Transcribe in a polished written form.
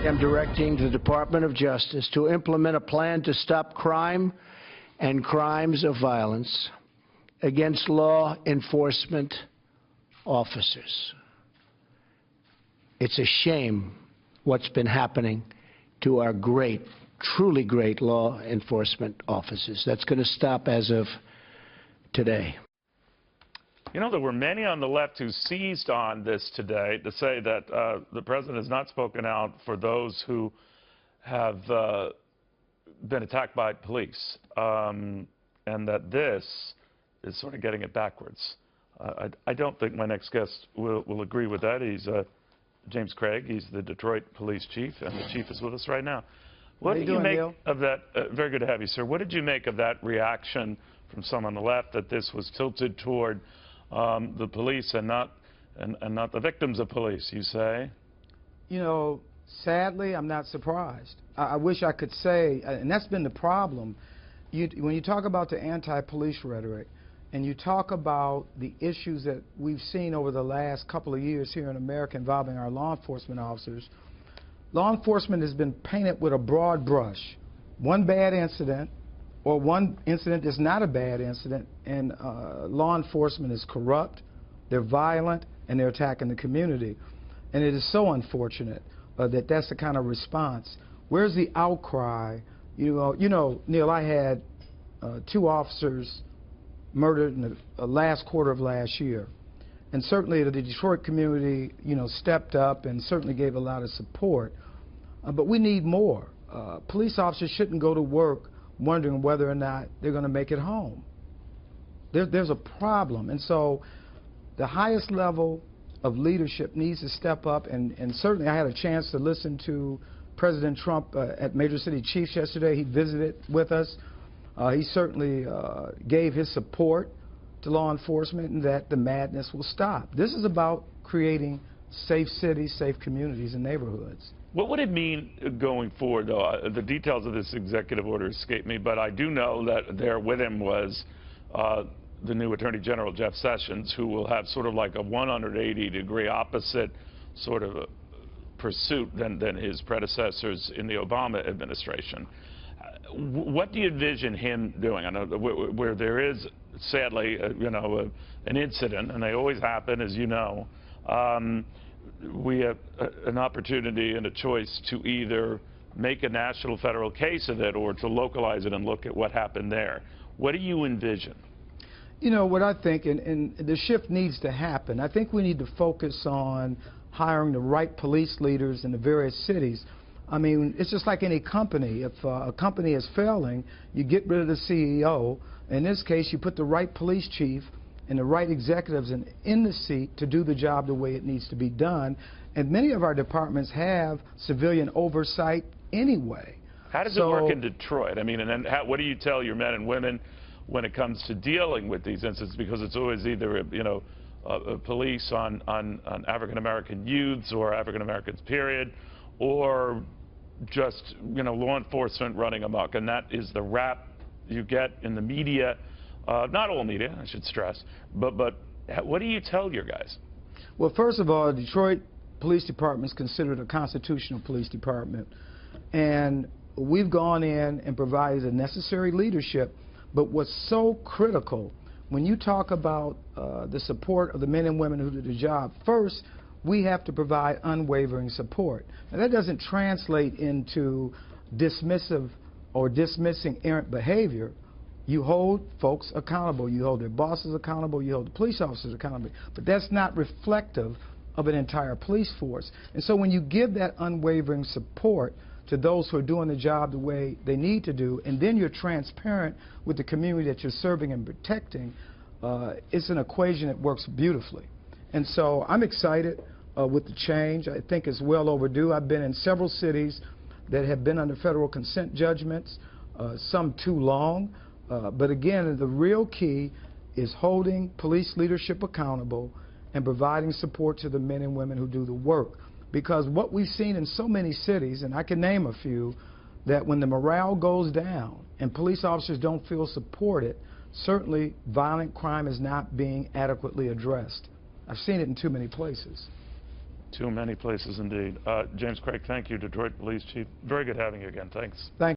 I'm directing the Department of Justice to implement a plan to stop crime and crimes of violence against law enforcement officers. It's a shame what's been happening to our great, truly great law enforcement officers. That's going to stop as of today. You know, there were many on the left who seized on this today to say that the president has not spoken out for those who have been attacked by police, and that this is sort of getting it backwards. I don't think my next guest will agree with that. He's James Craig. He's the Detroit police chief, and the chief is with us right now. What did you make of that? Very good to have you, sir. What did you make of that reaction from some on the left that this was tilted toward the police and not the victims of police, you say? You know, sadly, I'm not surprised. I wish I could say, and that's been the problem. When you talk about the anti-police rhetoric, and you talk about the issues that we've seen over the last couple of years here in America involving our law enforcement officers, law enforcement has been painted with a broad brush. One bad incident, or one incident that's not a bad incident, and law enforcement is corrupt, they're violent, and they're attacking the community. And it is so unfortunate that that's the kind of response. Where's the outcry? You know, Neil, I had 2 officers murdered in the last quarter of last year. And certainly the Detroit community, you know, stepped up and certainly gave a lot of support. But we need more. Police officers shouldn't go to work wondering whether or not they're going to make it home. There's a problem. And so the highest level of leadership needs to step up. And certainly I had a chance to listen to President Trump at Major City Chiefs yesterday. He visited with us. He certainly gave his support to law enforcement and that the madness will stop. This is about creating safe cities, safe communities, and neighborhoods. What would it mean going forward, though? The details of this executive order escape me, but I do know that there with him was the new Attorney General, Jeff Sessions, who will have sort of like a 180-degree opposite sort of pursuit than his predecessors in the Obama administration. What do you envision him doing? I know where there is, sadly, you know, an incident, and they always happen, as you know. We have an opportunity and a choice to either make a national federal case of it or to localize it and look at what happened there. What do you envision? You know, what I think, and the shift needs to happen, I think we need to focus on hiring the right police leaders in the various cities. I mean, it's just like any company. If a company is failing, you get rid of the CEO. In this case, you put the right police chief and the right executives in the seat to do the job the way it needs to be done. And many of our departments have civilian oversight anyway. How does it work in Detroit? I mean, and then what do you tell your men and women when it comes to dealing with these incidents? Because it's always either, you know, police on African-American youths or African-Americans, period, or just, you know, law enforcement running amok. And that is the rap you get in the media. Not all media, I should stress, but what do you tell your guys? Well, first of all, Detroit Police Department is considered a constitutional police department, and we've gone in and provided the necessary leadership. But what's so critical when you talk about the support of the men and women who do the job, first, we have to provide unwavering support. Now, that doesn't translate into dismissive or dismissing errant behavior. You hold folks accountable. You hold their bosses accountable. You hold the police officers accountable. But that's not reflective of an entire police force. And so when you give that unwavering support to those who are doing the job the way they need to do, and then you're transparent with the community that you're serving and protecting, it's an equation that works beautifully. And so I'm excited with the change. I think it's well overdue. I've been in several cities that have been under federal consent judgments, some too long. But again, the real key is holding police leadership accountable and providing support to the men and women who do the work. Because what we've seen in so many cities, and I can name a few, that when the morale goes down and police officers don't feel supported, certainly violent crime is not being adequately addressed. I've seen it in too many places. Too many places indeed. James Craig, thank you, Detroit Police Chief. Very good having you again. Thanks. Thank